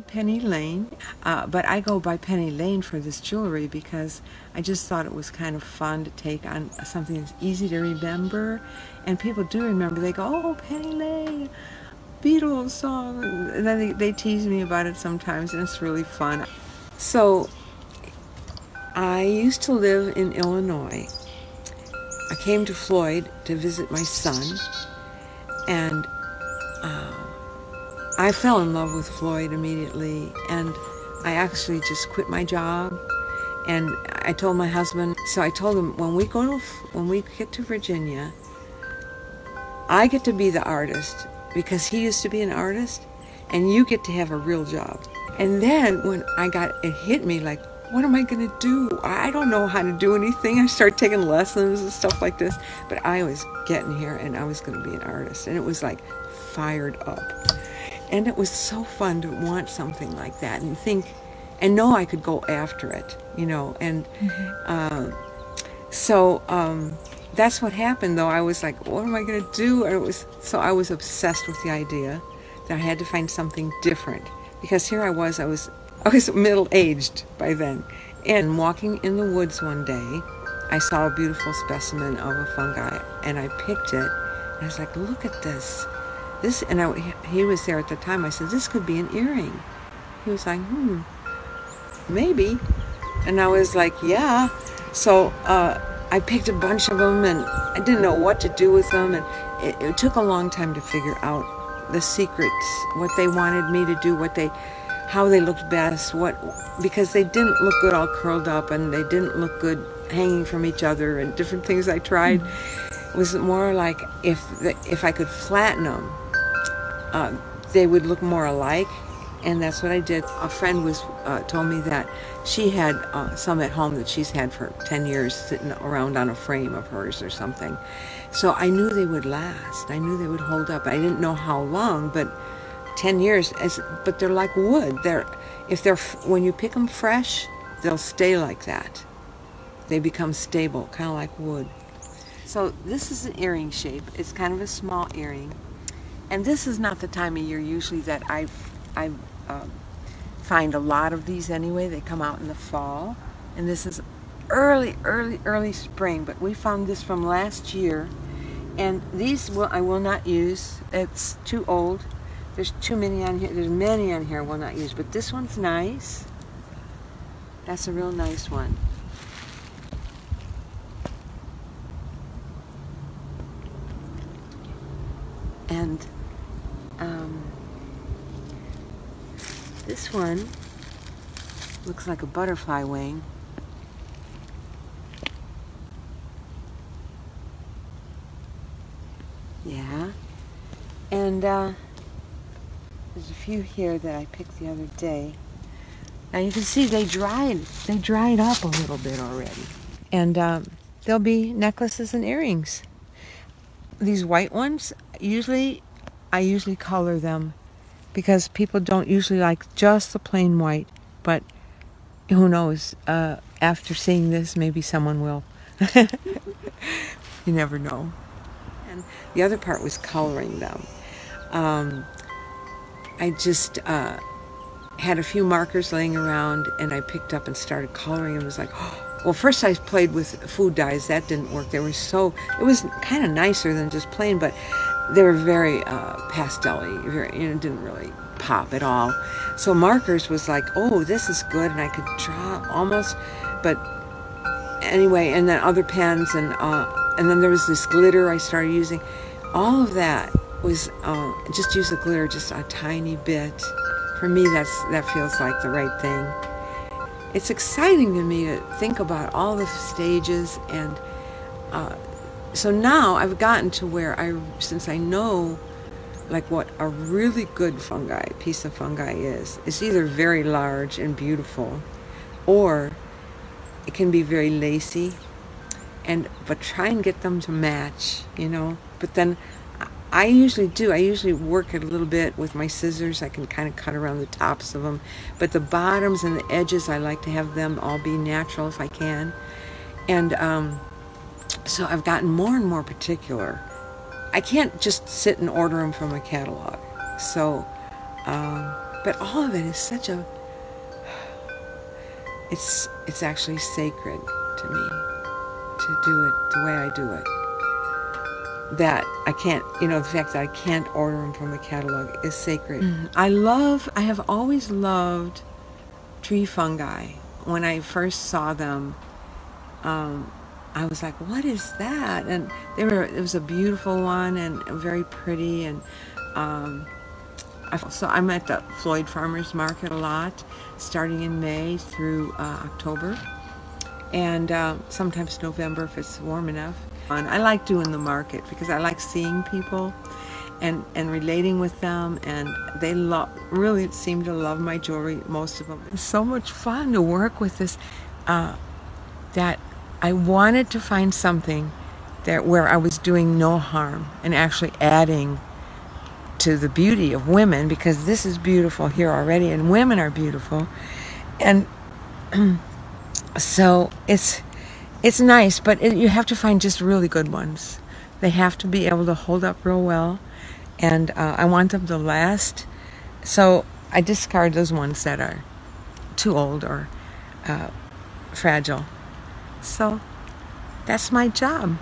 Penny Lane, but I go by Penny Lane for this jewelry because I just thought it was kind of fun to take on something that's easy to remember, and people do remember. They go, "Oh, Penny Lane, Beatles song," and then they tease me about it sometimes, and it's really fun. So I used to live in Illinois. I came to Floyd to visit my son, and I fell in love with Floyd immediately, and I actually just quit my job, and I told my husband, so I told him, when we get to Virginia, I get to be the artist because he used to be an artist, and you get to have a real job. And then when it hit me like, what am I going to do? I don't know how to do anything. I started taking lessons and stuff like this, but I was getting here, and I was going to be an artist, and it was like fired up. And it was so fun to want something like that and think and know I could go after it, you know. And so that's what happened, though. I was like, what am I going to do? And I was obsessed with the idea that I had to find something different, because here I was middle-aged by then. And walking in the woods one day, I saw a beautiful specimen of a fungi, and I picked it, and I was like, look at this. He was there at the time. I said, this could be an earring. He was like, maybe. And I was like, yeah. So I picked a bunch of them, and I didn't know what to do with them. And it took a long time to figure out the secrets, what they wanted me to do, how they looked best, because they didn't look good all curled up, and they didn't look good hanging from each other, and different things I tried. It was more like if I could flatten them, they would look more alike, and that's what I did. A friend told me that she had some at home that she's had for 10 years sitting around on a frame of hers or something. So I knew they would last. I knew they would hold up. I didn't know how long, but 10 years. But they're like wood. When you pick them fresh, they'll stay like that. They become stable, kind of like wood. So this is an earring shape. It's kind of a small earring. And this is not the time of year usually that I find a lot of these anyway. They come out in the fall. And this is early spring. But we found this from last year. And these I will not use. It's too old. There's too many on here. There's many on here I will not use. But this one's nice. That's a real nice one. And this one looks like a butterfly wing. Yeah. And there's a few here that I picked the other day. Now you can see they dried up a little bit already. And there'll be necklaces and earrings. These white ones, I usually color them because people don't usually like just the plain white, but who knows, after seeing this, maybe someone will. You never know. And the other part was coloring them. I just had a few markers laying around, and I picked up and started coloring, and was like, oh. Well, first I played with food dyes. That didn't work. It was kind of nicer than just plain, but they were very pastel-y. It didn't really pop at all. So markers was like, oh, this is good, and I could draw almost. But anyway, and then other pens, and then there was this glitter I started using. All of that was just use the glitter just a tiny bit. For me, that feels like the right thing. It's exciting to me to think about all the stages, and so now I've gotten to where since I know like what a really good piece of fungi is, it's either very large and beautiful, or it can be very lacy, but try and get them to match, But then I usually work it a little bit with my scissors. I can kind of cut around the tops of them, but the bottoms and the edges, I like to have them all be natural if I can. And so I've gotten more and more particular. I can't just sit and order them from a catalog. So, But all of it is such a, it's actually sacred to me to do it the way I do it. That I can't, the fact that I can't order them from the catalog is sacred. I have always loved tree fungi. When I first saw them, I was like, what is that? And it was a beautiful one and very pretty. And so I'm at the Floyd Farmers Market a lot, starting in May through October, and sometimes November if it's warm enough. And I like doing the market because I like seeing people and relating with them, and they really seem to love my jewelry, most of them. It's so much fun to work with this, that I wanted to find something where I was doing no harm and actually adding to the beauty of women, because this is beautiful here already and women are beautiful. And so it's nice, but you have to find just really good ones. They have to be able to hold up real well, and I want them to last. So I discard those ones that are too old or fragile. So that's my job.